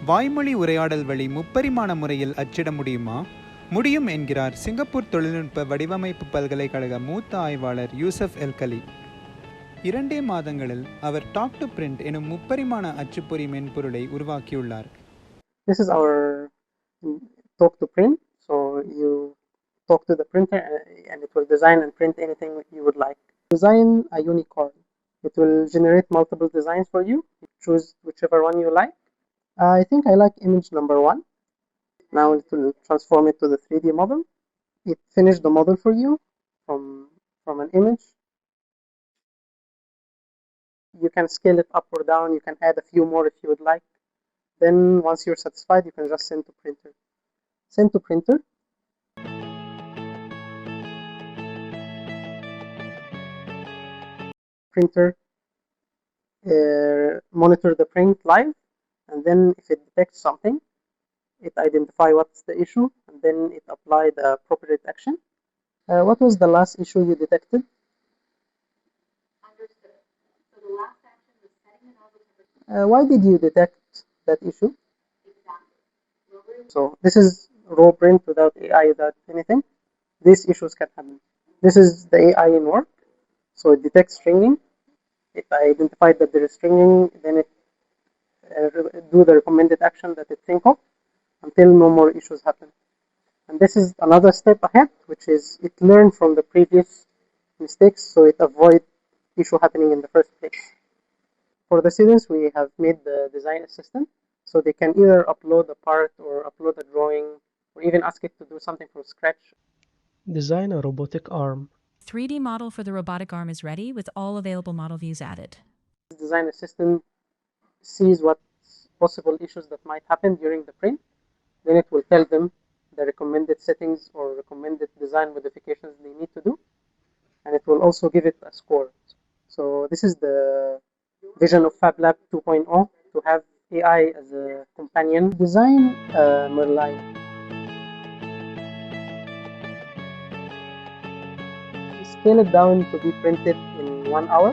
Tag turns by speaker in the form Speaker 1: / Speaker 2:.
Speaker 1: வாய்மொழி உரையாடல் வழி முப்பரிமாண முறையில் அச்சிட முடியுமா? முடியும் என்கிறார் சிங்கப்பூர் தொழில்நுட்ப வடிவமைப்பு பல்கலைக்கழக மூத்த ஆய்வாளர் யூசப் எல்கலி. 2 மாதங்களில் அவர் டாக் டு பிரிண்ட் எனும் முப்பரிமாண அச்சுப்பொறி மென்பொருளை உருவாக்கியுள்ளார்.
Speaker 2: This is our talk to print. So you talk to the printer and it will design and print anything you would like. Design a unicorn. It will generate multiple designs for you. Choose whichever one you like. I think I like image number 1. Now it will transform it to the 3D model. It finished the model for you from an image. You can scale it up or down. You can add a few more if you would like. Then once you're satisfied, you can just send to printer. Send to printer. Printer monitor the print live, and then if it detects something, it identify what's the issue, and then it apply the appropriate action. What was the last issue you detected?
Speaker 3: Understood. So the last action was setting the nozzle temperature.
Speaker 2: Why did you detect that issue?
Speaker 3: Exactly.
Speaker 2: So this is raw print without AI, without anything. These issues can happen. This is the AI in work. So it detects stringing. If I identified that there is stringing, then it do the recommended action that it think of until no more issues happen. And this is another step ahead, which is it learned from the previous mistakes, so it avoid issue happening in the first place. For the students, we have made the design assistant, so they can either upload a part or upload a drawing, or even ask it to do something from scratch.
Speaker 4: Design a robotic arm.
Speaker 5: 3D model for the robotic arm is ready with all available model views added.
Speaker 2: The design assistant sees what possible issues that might happen during the print. Then it will tell them the recommended settings or recommended design modifications they need to do. And it will also give it a score. So this is the vision of FabLab 2.0, to have AI as a companion. Design Merline. Scale it down to be printed in 1 hour.